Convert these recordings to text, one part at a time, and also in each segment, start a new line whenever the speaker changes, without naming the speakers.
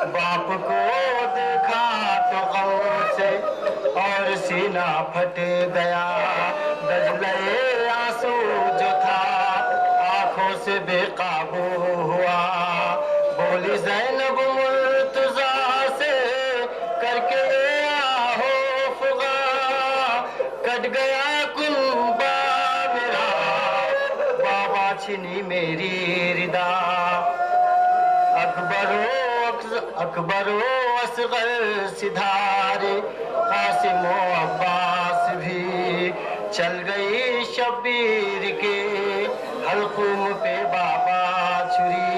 باپ کو دیکھا تو غم سے اور سینہ پھٹ گیا. دجلے آنسو جو تھا آنکھوں سے بے قابو ہوا. بولی زینب مرتضیٰ سے کر کے آہو فغا, کٹ گیا کنبا میرا, بابا چھنی میری ردا. اکبر و اصغر سدھارے, قاسم و عباس بھی چل گئی شبیر کے حلقوم پہ بابا چھری.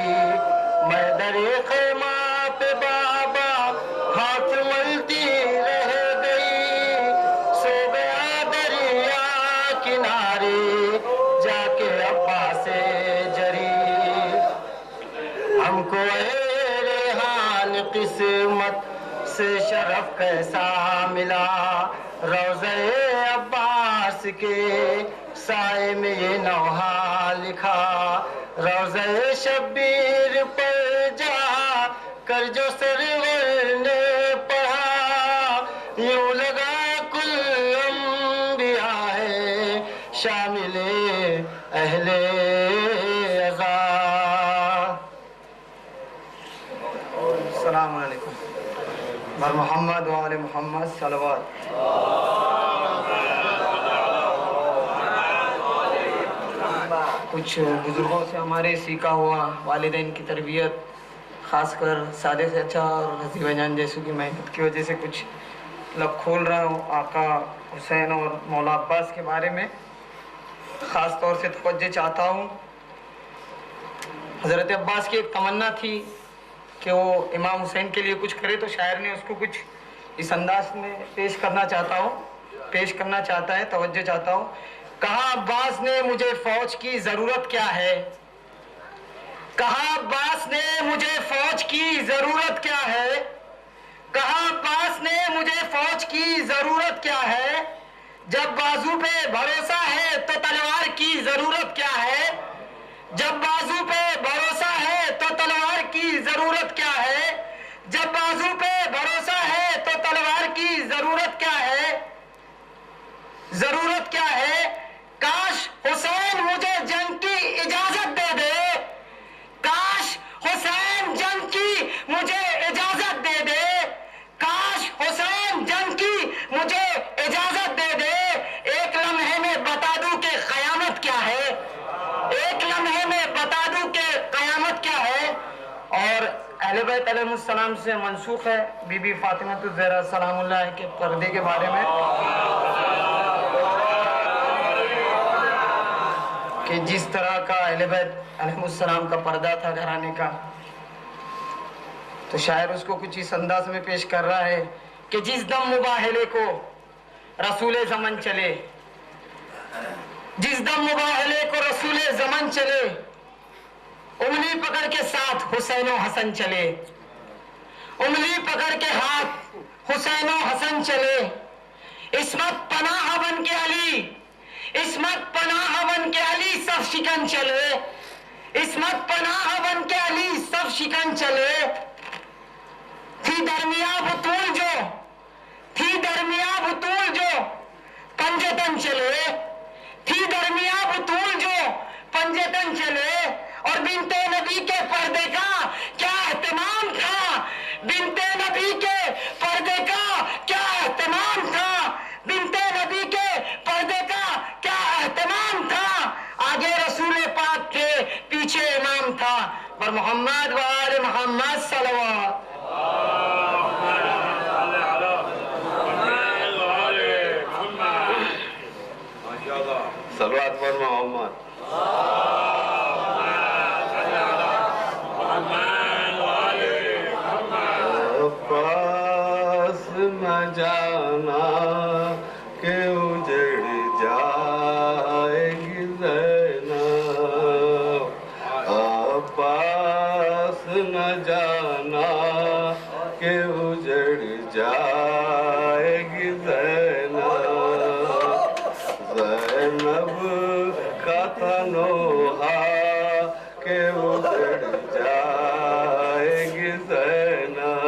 میں در خیمہ پہ بابا ہاتھ ملتی رہ گئی, سو گیا دریا کنارے جا کے ابا سے جری. ہم کو قسمت سے شرف کیسا ملا, روضہ عباس کے سائے میں یہ نوحہ لکھا. روضہ شبیر پر جا کر جو سرور نے پڑھا, یوں لگا کل انبیاء ہے شامل اہل عزا. السلام علیکم. بر محمد و آل محمد صلوات. کچھ بزرگوں سے ہمارے سیکھا ہوا والدین کی تربیت, خاص کر سادے سے اچھا اور غزیبہ جان جیسوں کی محنت کی وجہ سے کچھ لب کھول رہا ہوں. آقا حسین اور مولا عباس کے بارے میں خاص طور سے توجہ چاہتا ہوں. حضرت عباس کی ایک تمنا تھی کہ وہ امام حسین کے لیے کچھ کرے, تو شاعر نے اس کو کچھ اس انداز میں پیش کرنا چاہتا ہے. توجہ چاہتا ہوں. کہا عباس نے مجھے فوج کی ضرورت کیا ہے, کہا عباس نے مجھے فوج کی ضرورت کیا ہے, کہا عباس نے مجھے فوج کی ضرورت کیا ہے, جب بازو پہ بھروسہ ہے تو تلوار کی ضرورت کیا ہے, جب بازو پہ بھروسہ ہے تو تلوار کی ضرورت کیا ہے, جب بازو پہ بھروسہ ہے تو تلوار کی ضرورت کیا ہے, ضرورت کیا ہے. کاش حسین مجھے جنگ کی اجازت دے دے, کاش حسین جنگ کی مجھے اجازت دے دے, کاش حسین جنگ کی مجھے اجازت دے دے. ایک لمحے میں بتا دوں کہ قیامت کیا ہے, ایک لمحے میں بتا دوں کہ قیامت کیا ہے. اور اہل بیت علیہ السلام سے منسوخ ہے بی بی فاطمہ الزہرا سلام اللہ کے پردے کے بارے میں, کہ جس طرح کا اہل بیت علیہ السلام کا پردہ تھا گھرانے کا, تو شاعر اس کو کچھ اس انداز میں پیش کر رہا ہے کہ جس دم مباہلے کو رسول زمن چلے, جس دم مباہلے کو رسول زمن چلے, انگلی پکڑ کے ساتھ حسین و حسن چلے, انگلی پکڑ کے ہاتھ حسین و حسن چلے. عصمت پناہ بن کے علی, عصمت پناہ بن کے علی سب شکن چلے, عصمت پناہ بن کے علی سب شکن چلے. تھی درمیاں بطول جو, تھی درمیاں بطول جو پنجتن چلے, تھی درمیاں بطول جو پنجتن چلے. اور بنت نبی کے پردے کا کیا اہتمام تھا, بنت نبی کے پردے کا کیا اہتمام تھا, بنت نبی کے پردے کا کیا اہتمام تھا. آگے رسول پاک کے پیچھے امام تھا. پر محمد و آل محمد صلوات.
صلوات پر محمد. عباس نہ جانا کہ اجڑ جائے گی زینب, عباس نہ جانا کہ اجڑ جائے گی زینب, زینب کا تنہا کہ اجڑ جائے گی زینب.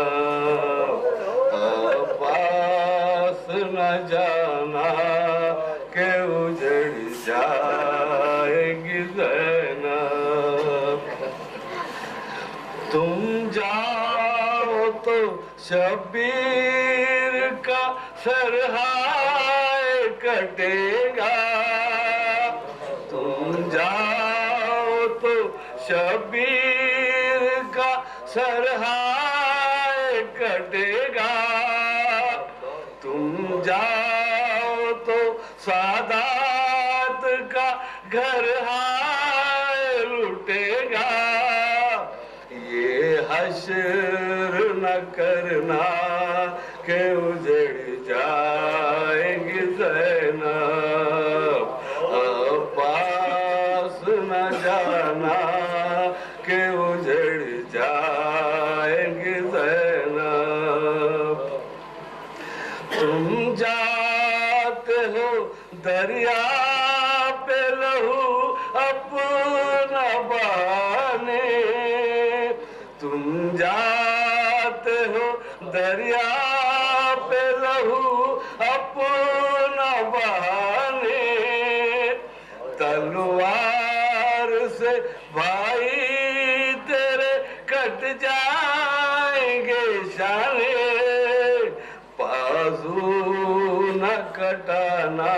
شبیر کا سرہائے کٹے گا تم جاؤ تو شبیر کا سرہائے کٹے گا تم جاؤ تو سادات کا گھر ہائے لٹے گا یہ حشر نہ کرنا کہ اجڑ جائے گی زینب عباس نہ جانا کہ اجڑ جائے گی زینب تم جاتے ہو دریا پہ لہو اپنا بہانے تم جاتے ہو دریا پہ لہو اپنا بہانے تلوار سے بھائی تیرے کٹ جائیں گے شانے بازو نہ کٹانا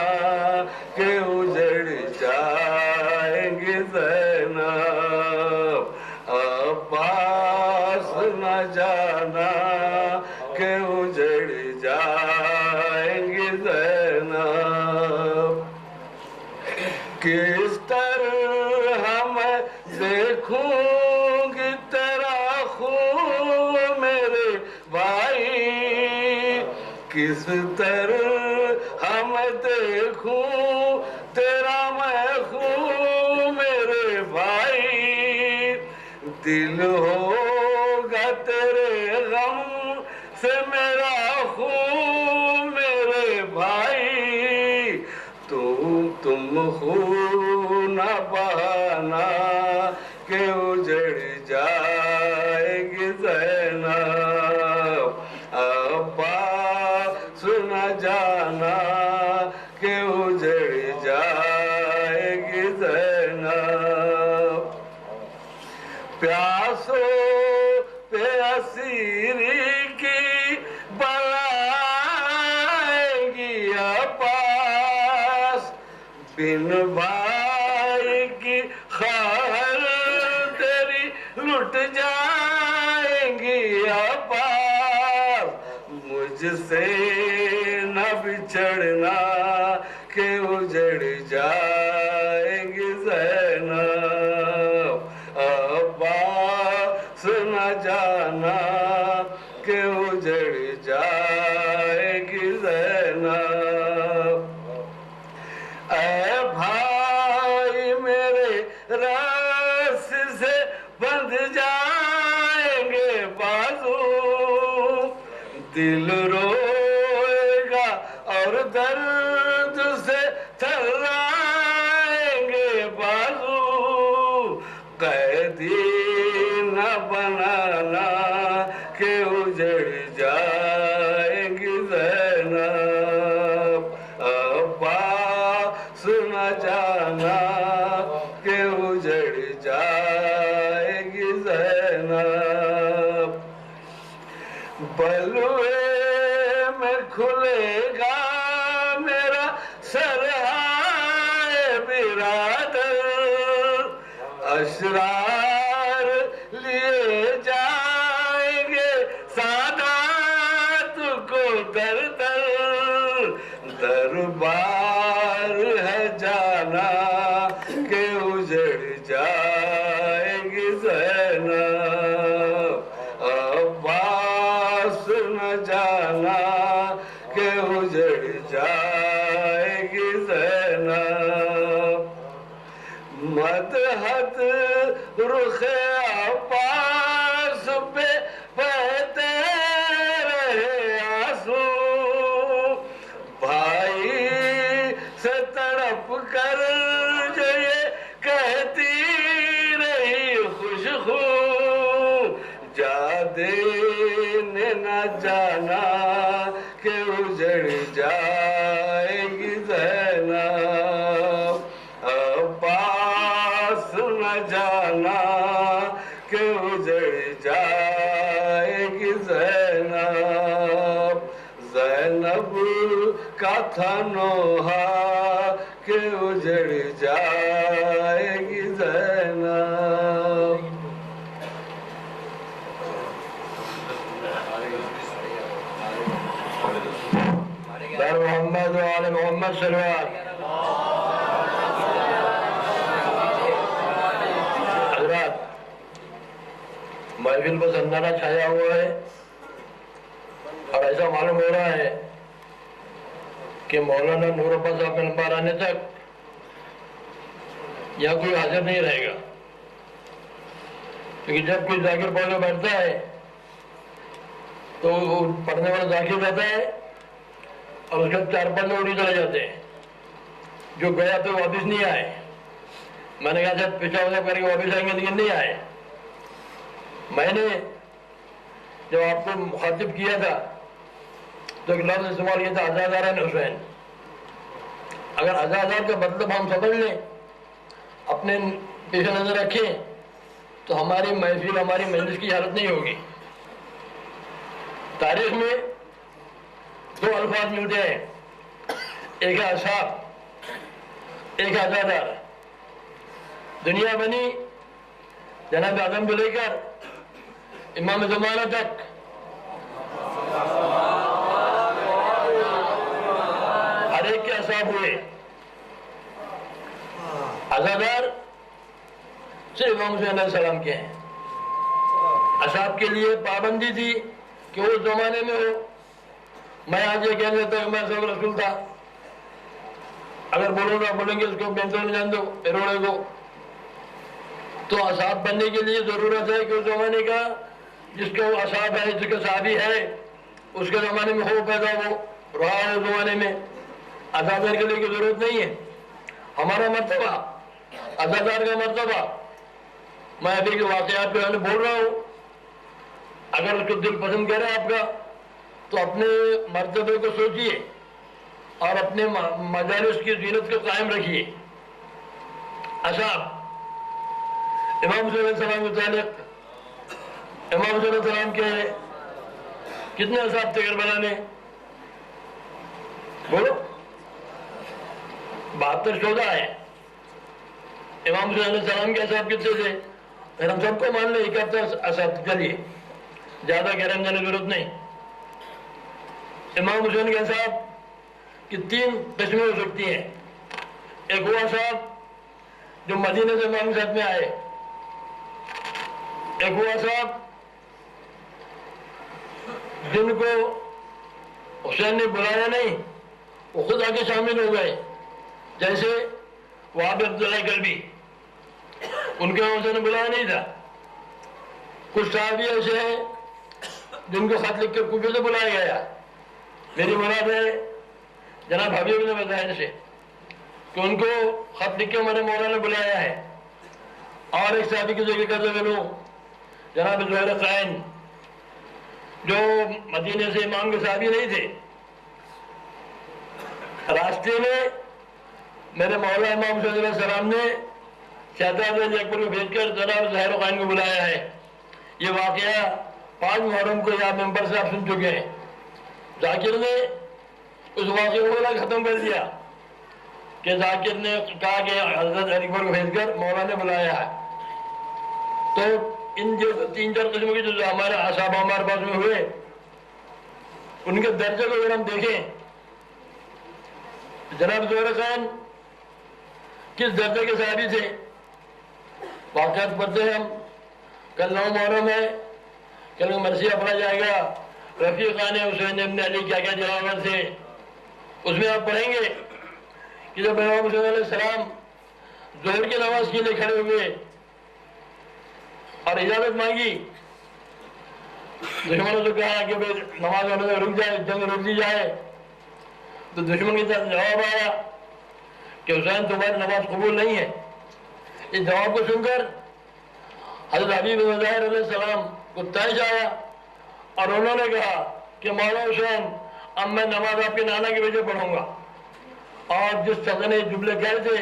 کہ اجڑ جائیں گے زینب عباس نہ جانا کہ اجڑ جائیں گے زینب کس طرح میں دیکھوں گی تیرا خون میرے بھائی کس طرح میں دیکھوں تیرا میں خون میرے بھائی دل ہوگا تیرے غم سے میرا خون میرے بھائی تم خون نہ بہانا کہ اجڑ جائے گی زینب عباس نہ جانا کہ اجڑ جائے گی زینب پیاسو پہ اسیری کی بلائیں گی عباس بن بھائی کی خواہر تیری لٹ جائیں گی عباس مجھ سے نہ بچھڑنا کہ اجڑ جائیں گی زینب عباس نہ جانا کہ اجڑ جائے گی زینب اے بھائی میرے راس سے بندھ جائیں گے بازو دل روئے گا اور درد سے تھرائیں گے بازو قیدی نہ بنانا کہ اجڑ جائیں گی زینب عباس نہ جانا کہ اجڑ جائے گی زینب بلوے میں کھلے گا میرا سرہائے برادر اشرار لیے جائیں گے سادات کو در در دربار ہے جانا کہ اجڑ جائے گی زینب عباس نہ جانا کہ اجڑ جائے گی زینب مدحت رخ عباس پہ بہتے رہے آنسو بھائی سے تڑپ کر جو یہ کہتی رہی خوشخو جا دینے نہ جانا کہ اجڑ جائے گی زینب عباس نہ جانا کہ اجڑ جائے گی زینب کا تھا نوحہ کہ اجڑ جائے گی زینب.
در محمد و آل محمد صلوات. حضرات، محفل پر سناٹا چھایا ہوا ہے اور ایسا معلوم ہو رہا ہے کہ مولانا نور احمد صاحب کے نمبر آنے تک یہاں کوئی حاضر نہیں رہے گا، کیونکہ جب کوئی ذاکر پڑھ کے بیٹھتا ہے تو وہ پڑھنے والا ذاکر رہتا ہے اور اس کے 4-5 لوگ چلے جاتے ہیں جو گیا تو واپس نہیں آئے. میں نے کہا جب پیچھا ہو کر کے واپس آئیں گے لیکن نہیں آئے. میں نے جب آپ کو مخاطب کیا تھا تو ایک لفظ استعمال کیا تھا عزاداران حسین. اگر عزادار کا مطلب ہم سمجھ لیں، اپنے پیش نظر رکھیں تو ہماری محفل ہماری مجلس کی حالت نہیں ہوگی. تاریخ میں 2 الفاظ ملتے ہیں، ایک ہے اصحاب، ایک ہے عزادار. دنیا بنی جناب آدم کو لے کر امام زمانہ تک ہر ایک کے اصحاب ہوئے. عزادار صرف امام حسین علیہ السلام کے ہیں. اصحاب کے لیے پابندی تھی کہ وہ اس زمانے میں ہو. میں آج یہ کہہ لیتا کہ میں صاحب رسول تھا، اگر بولیں گے اس کو بینتوں میں جان دو اروڑے کو. تو اصحاب بننے کے لیے ضرورت ہے کہ اس زمانے کا جس کا وہ اصحاب ہے، جس کا صحابی ہے، اس کے زمانے میں ہو پیدا ہو رہا ہے. اس زمانے میں عزادار کے لیے کی ضرورت نہیں ہے. ہمارا مرتبہ، عزادار کا مرتبہ، میں ابھی کے واقعات پہ بول رہا ہوں. اگر اس کو دل پسند کرے آپ کا تو اپنے مرتبے کو سوچئے اور اپنے مجالس کی زینت کو قائم رکھیے. اصحاب امام حسین علیہ السلام کے متعلق، امام حسین علیہ السلام کے کتنے اصحاب تھے کربلا میں؟ بولو. 72 ہے. امام حسین علیہ السلام کے اصحاب کتنے تھے؟ پھر ہم سب کو مان لیں 71 اصحاب. چلیے زیادہ گہرے جانے کی ضرورت نہیں. امام حسین کے اصحاب کی 3 قسمیں ہو سکتی ہیں. ایک وہ اصحاب جو مدینہ سے امام کے ساتھ میں آئے، ایک وہ اصحاب جن کو حسین نے بلایا نہیں، وہ خود آگے شامل ہو گئے، جیسے وہاب عبداللہ کلبی. ان کے حسین نے بلایا نہیں تھا. کچھ صحابی ایسے ہیں جن کو خط لکھ کر کوفے سے بلایا گیا. میری مراد ہے جناب حبیب نے بتایا سے کہ ان کو خط لکھ کے ہمارے مولانا نے بلایا ہے. اور ایک صحابی کی ذکر کرتے ہوئے جناب زہیر قائن، جو مدینے سے امام کے صحابی نہیں تھے. راستے میں میرے مولا امام حسین علیہ السلام نے شہزاد علی اکبر کو بھیج کر جناب زہیر قائن کو بلایا ہے. یہ واقعہ 5 محرم کو یہاں ممبر سے آپ سن چکے ہیں. ذاکر نے اس واقعے کو ختم کر دیا کہ ذاکر نے کہا کہ حضرت علی اکبر کو بھیج کر مولا نے بلایا ہے. تو ان جو 3-4 قسم کے جو ہمارے اصحاب ہمارے پاس میں ہوئے، ان کے درجے کو اگر ہم دیکھیں، جناب زہیر خان کس درجے کے صحابی تھے؟ واقعات پڑھتے ہیں ہم. کل 9 محرم ہے، کل مرثیہ پڑھا جائے گا. رفیقان حسین ابن علی کیا کیا جلاوت تھے، اس میں آپ پڑھیں گے کہ جب امام حسین علیہ السلام ظہر کی نماز کے لیے کھڑے ہوئے اور اجازت مانگی، دشمنوں سے کہا کہ نماز ہونے میں رک جائے، جنگ رک دی جائے، تو دشمن کی طرف جواب آیا کہ حسین تمہاری نماز قبول نہیں ہے. اس جواب کو سن کر حضرت حبیب ظاہر علیہ السلام کو تیش آیا اور انہوں نے کہا کہ مولا حسین اب میں نماز آپ کے نانا کے وجہ پڑھوں گا. اور جس شخص نے جملے کہے تھے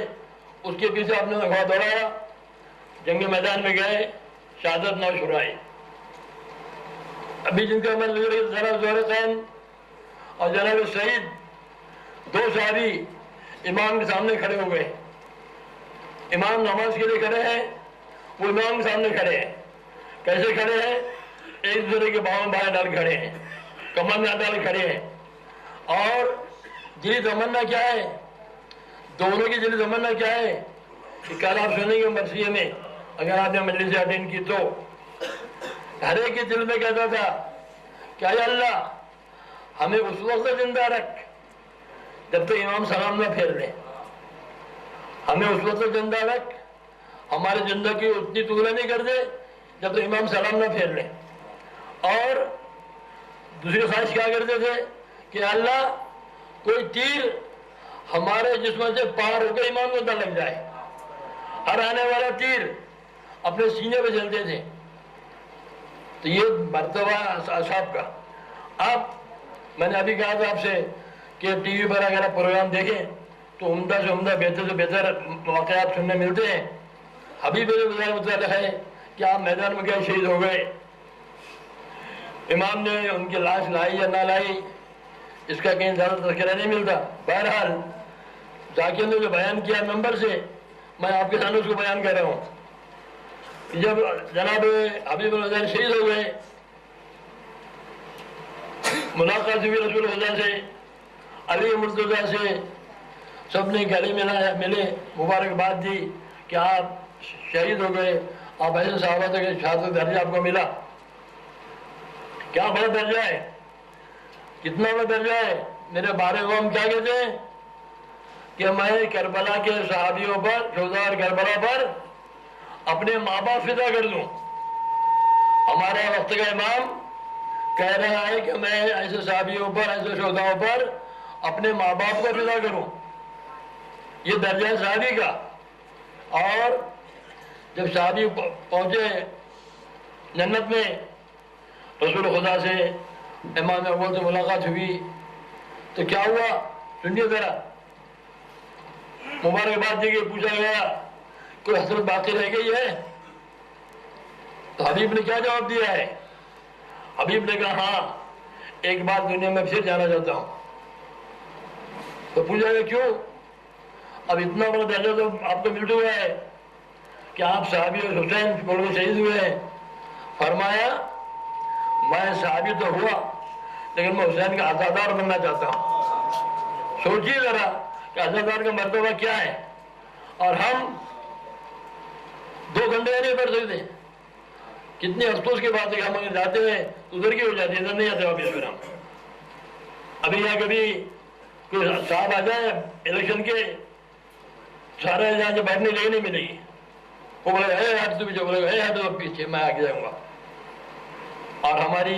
اس کے پیچھے آپ نے دفعہ دوڑایا، جنگ میدان میں گئے، شہادت نو چھڑائی. ابھی جن کا میں جناب زہیر خان اور جناب سعید
دو صحابی امام کے سامنے کھڑے ہو گئے. امام نماز کے لیے کھڑے ہیں, وہ امام کے سامنے کھڑے ہیں. کیسے کھڑے ہیں؟ ایک دوسرے کے باؤں بائیں ڈال کھڑے ہیں, کمر میں ڈال کھڑے ہیں. اور دلی تمنا کیا ہے؟ دونوں کی دلی تمنا کیا ہے کہ کل آپ سنیں گے مرثیے میں, اگر آپ نے مجلس اٹینڈ کی تو ہر ایک کے دل میں کہتا تھا کہ اے اللہ ہمیں اس وقت زندہ رکھ جب تک امام سلام نہ پھیر لیں, ہمیں اس وقت زندہ رکھ, ہماری زندگی اتنی طولہ نہیں کر دے جب تک امام سلام نہ پھیر لیں. اور دوسری خواہش کیا کرتے تھے کہ اللہ کوئی تیر ہمارے جسم سے پار ہو کے امام کو نہ لگ جائے. ہر آنے والا تیر اپنے سینے پہ چلتے تھے. تو یہ مرتبہ اصحاب کا. اب میں نے ابھی کہا تھا آپ سے کہ ٹی وی پر اگر آپ پروگرام دیکھیں تو عمدہ سے عمدہ بہتر سے بہتر واقعات سننے ملتے ہیں. حبیب متعلق ہے کہ آپ میدان میں گئے, شہید ہو گئے, امام نے ان کی لاش لائی یا نہ لائی اس کا کہیں زیادہ تذکرہ نہیں ملتا. بہرحال ذاکر نے جو بیان کیا ممبر سے, میں آپ کے سامنے اس کو بیان کر رہا ہوں. جب جناب حبیب الرحمن شہید ہو گئے, ملاقات ہوئی رسول اللہ سے, علی مرتضیٰ سے, سب نے گلے ملے, مبارکباد دی کہ آپ شہید ہو گئے. آپ ایسے صحابہ تھے کہ شہادت درجہ آپ کو ملا. کیا بڑا درجہ ہے, کتنا بڑا درجہ ہے. میرے بارے کو ہم کیا کہتے ہیں کہ میں کربلا کے صحابیوں پر, شہداء کربلا پر اپنے ماں باپ فدا کر دوں. ہمارا وقت کا امام کہہ رہا ہے کہ میں ایسے صحابیوں پر, ایسے شہداؤں پر اپنے ماں باپ کو فدا کروں. یہ درجہ ہے صحابی کا. اور جب صحابی پہنچے جنت میں, رسول خدا سے, امام اول سے ملاقات ہوئی تو کیا ہوا سنیے ذرا. مبارکباد دی گئی, پوچھا گیا کوئی حسرت باقی رہ گئی ہے؟ تو حبیب نے کیا جواب دیا ہے؟ حبیب نے کہا ہاں, ایک بار دنیا میں پھر جانا چاہتا ہوں. تو پوچھا گیا کیوں؟ اب اتنا بڑا درجہ تو آپ کو مل چکا ہے کہ آپ صحابی حسین بول کے شہید ہوئے ہیں. فرمایا میں صحابی تو ہوا لیکن میں حسین کا عزادار بننا چاہتا ہوں. سوچیے ذرا کہ عزادار کا مرتبہ کیا ہے. اور ہم 2 گھنٹے نہیں پڑھ سکتے. کتنے افسوس کی بات ہے کہ ہم اگر جاتے ہیں تو ادھر کی ہو جاتی ہے, ادھر نہیں جاتے واپس. پھر ہم ابھی یہاں کبھی کوئی صاحب آ جائے الیکشن کے, سارے جہاں سے بیٹھنے کے لیے نہیں ملے گی. وہ بولے گا اے ہٹ تو پیچھے, بولے گا اے ہٹ تو پیچھے, میں آگے جاؤں گا. اور ہماری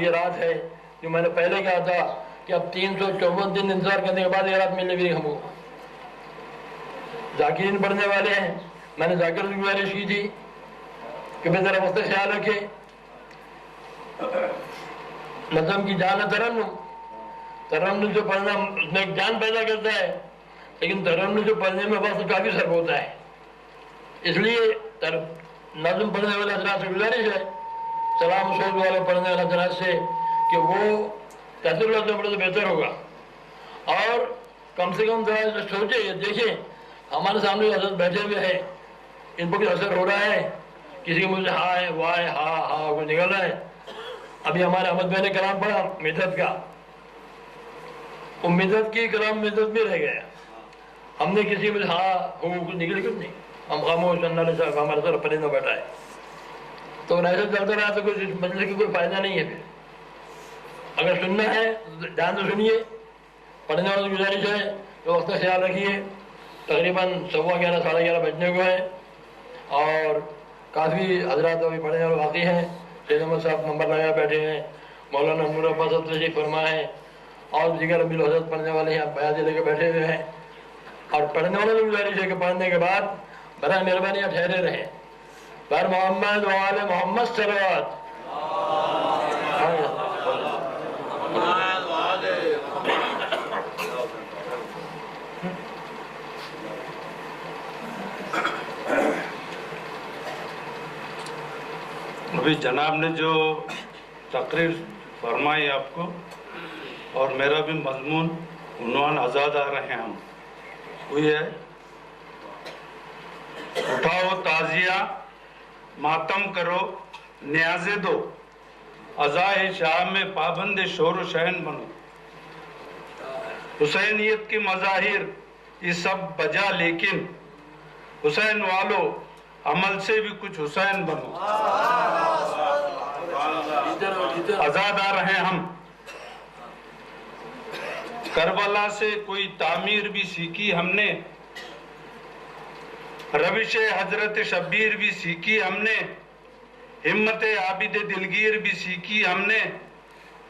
یہ رات ہے جو میں نے پہلے کہا تھا کہ اب 354 دن انتظار کرنے کے بعد یہ رات ملنے بھی ہم کو. ذاکرین پڑھنے والے ہیں, میں نے ذاکر کی گزارش کی تھی کہ میں ذرا وقت خیال رکھے. نظم کی جان ہے ترنم, ترنم جو پڑھنا اس میں ایک جان پیدا کرتا ہے, لیکن ترنم جو پڑھنے میں وقت کافی صرف ہوتا ہے. اس لیے نظم پڑھنے والے حضرات سے گزارش ہے, سلام سوز والے پڑھنے والے حضرات سے, کہ وہ تحصیل میں پڑھے تو بہتر ہوگا. اور کم سے کم ذرا سوچے, یہ دیکھیں ہمارے سامنے حضرت بیٹھے ہوئے ہیں, ان پر بھی اثر ہو رہا ہے. کسی کے مجھ سے ہاں ہے, واہ ہے, ہاں ہاں وہ نکل رہا ہے. ابھی ہمارے احمد بھائی نے کلام پڑھا مدت کا, وہ مدت کی کلام مدت میں رہ گیا. ہم نے کسی میں ہاں ہو نکل کیوں نہیں, ہم خاموش اللہ صاحب ہمارے سر پرندہ بیٹھا ہے. تو ایسا چلتا رہا تو کوئی مجلس کی کوئی فائدہ نہیں ہے. پھر اگر سننا ہے دھیان سے سنیے. پڑھنے والوں کی گزارش ہے تو وقت کا خیال رکھیے. تقریباً 11:15 11:30 بجنے کو ہے, اور کافی حضرات ابھی پڑھنے والے باقی ہیں. سید احمد صاحب نمبر لگا بیٹھے ہیں, مولانا نور عباس تشریف فرما ہے, اور دیگر ابھی حضرت پڑھنے والے ہیں بیاض لے کے بیٹھے ہوئے ہیں. اور پڑھنے والوں کی گزارش ہے کہ پڑھنے کے بعد برائے مہربانی ٹھہرے رہیں. بر محمد و آل محمد صلوات.
ابھی جناب نے جو تقریر فرمائی آپ کو, اور میرا بھی مضمون عنوان آزادار ہیں ہم. ہوئی ہے. اٹھاؤ تعزیہ, ماتم کرو, نیازے دو, عزائے شاہ میں پابند شور و شہن بنو. حسینیت کی مظاہر یہ سب بجا, لیکن حسین والو عمل سے بھی کچھ حسین بنو. آزادار ہیں ہم. کربلا سے کوئی تعمیر بھی سیکھی ہم نے, روش حضرت شبیر بھی سیکھی ہم نے, ہمت عابد دلگیر بھی سیکھی ہم نے,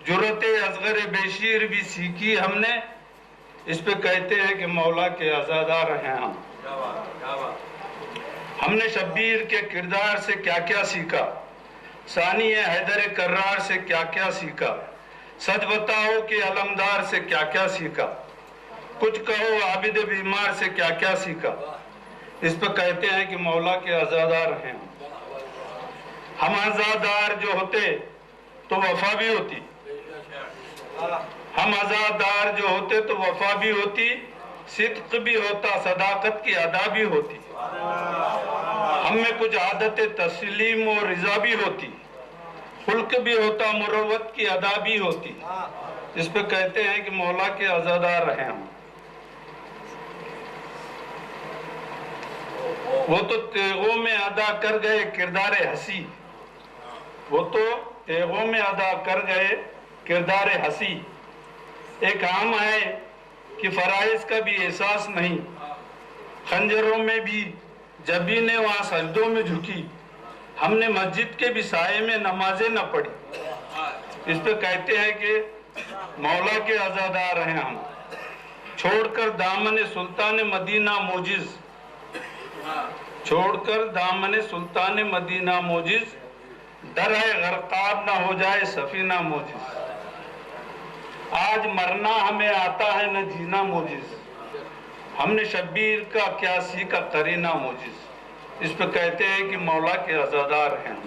جرت اصغر بیشیر بھی سیکھی ہم نے. اس پہ کہتے ہیں کہ مولا کے آزادار ہیں ہم. ہم نے شبیر کے کردار سے کیا کیا سیکھا, ثانی حیدر کرار سے کیا کیا سیکھا, سچ بتاؤ کہ علمدار سے کیا کیا سیکھا, کچھ کہو عابد بیمار سے کیا کیا سیکھا. اس پہ کہتے ہیں کہ مولا کے آزادار ہیں ہم. آزادار جو ہوتے تو وفا بھی ہوتی, ہم آزادار جو ہوتے تو وفا بھی ہوتی, صدق بھی ہوتا, صداقت کی ادا بھی ہوتی, ہم میں کچھ عادت تسلیم و رضا بھی ہوتی, خلق بھی ہوتا, مروت کی ادا بھی ہوتی. اس پہ کہتے ہیں کہ مولا کے آزادار ہیں ہم. وہ تو تیغوں میں ادا کر گئے کردار ہنسی, وہ تو تیغوں میں ادا کر گئے کردار ہنسی. ایک عام ہے کہ فرائض کا بھی احساس نہیں, خنجروں میں بھی جبینیں وہاں سجدوں میں جھکی, ہم نے مسجد کے بھی سائے میں نمازیں نہ پڑھی. اس پہ کہتے ہیں کہ مولا کے آزادار ہیں ہم. چھوڑ کر دامن سلطان مدینہ موجز, چھوڑ کر دامن سلطان مدینہ موجز, ڈر ہے غرقاب نہ ہو جائے سفینہ موجز. آج مرنا ہمیں آتا ہے نہ جینا موجز, ہم نے شبیر کا کیا سیکھا قرینہ موجز. اس پہ کہتے ہیں کہ مولا کے آزادار ہیں.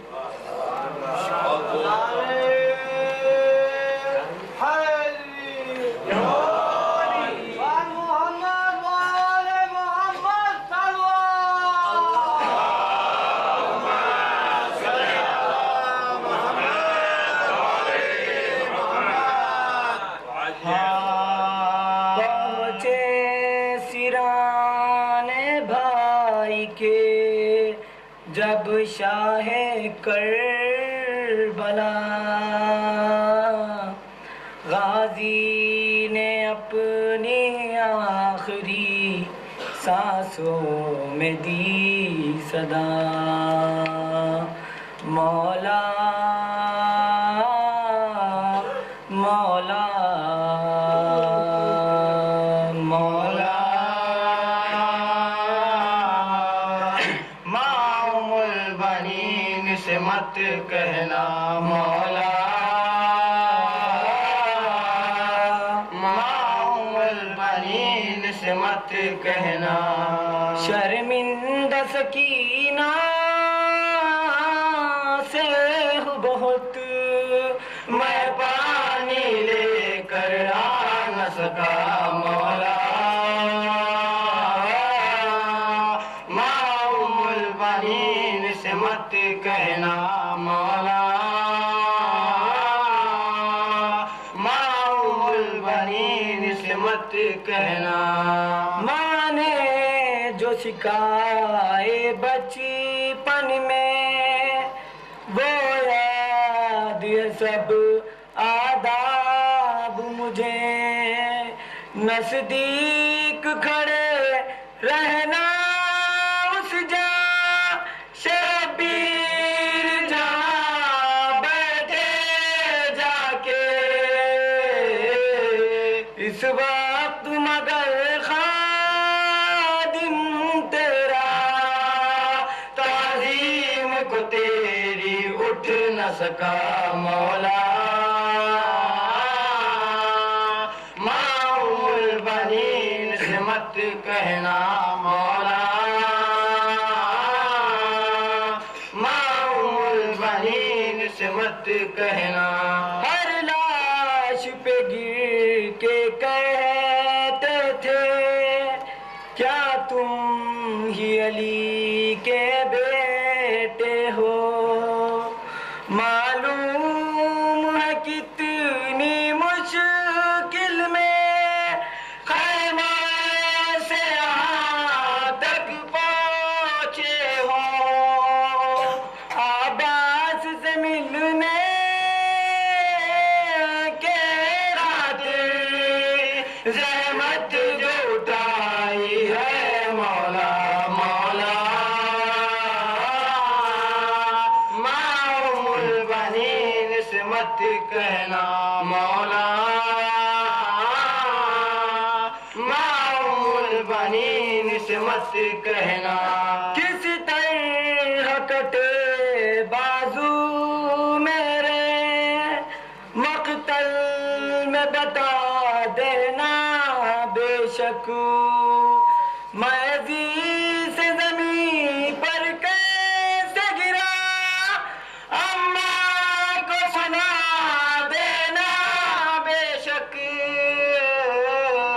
جب شاہ کربلا غازی نے اپنی آخری سانسوں میں دی صدا, مولا مولا مولا سے مت کہنا, مولا ماؤم البنین سے مت کہنا. شرمندہ سکینہ سے بہت میں پانی لے کر آ نہ سکا, مولا ماؤم البنین سے مت کہنا, مولا ماؤم البنین سے مت کہنا. ماں نے جو سکھائے بچپن میں وہ یاد یہ سب آداب مجھے, نزدیک کھڑے رہنا اس جا شبیر جہاں بیٹھے جا کے, اس وقت مگر خادم تیرا تعظیم کو تیری اٹھ نہ سکا, مولا ماؤم البنین سے مت کہنا, مولا ماؤم البنین سے مت کہنا. ہر لاش پہ گر کے کہے کہنا مولا ماؤں البنین سے مت کہنا کسی طرح کٹے بازو میرے مقتل میں بتا دینا بے شک میں عزیز سے زمین پر کیسے گرا اماں کو سنا دینا بے شک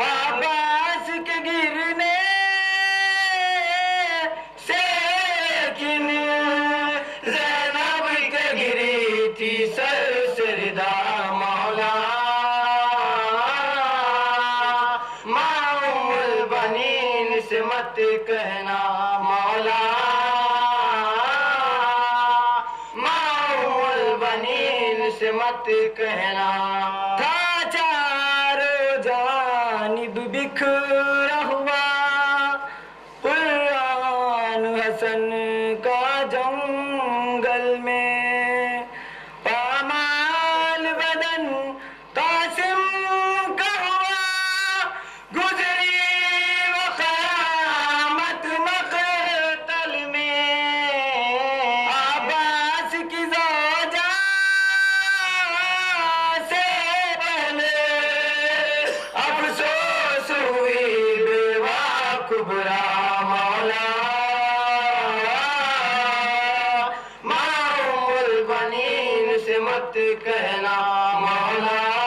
عباس کے گرنے سے لیکن زینب کے گری تھی سر سے ردا مولا ماؤں البنین سے مت کہنا مولا ماؤں البنین سے مت کہنا تھا چاروں جانب بکھرا ہوا قرآن حسن کا جنگل میں پامال بدن قاسم کا ہوا گزری وہ قیامت مقتل میں عباس کی زوجہ سے پہلے افسوس ہوئی بیوہ کبرا مولا ماؤں البنین سے مت کہنا مولا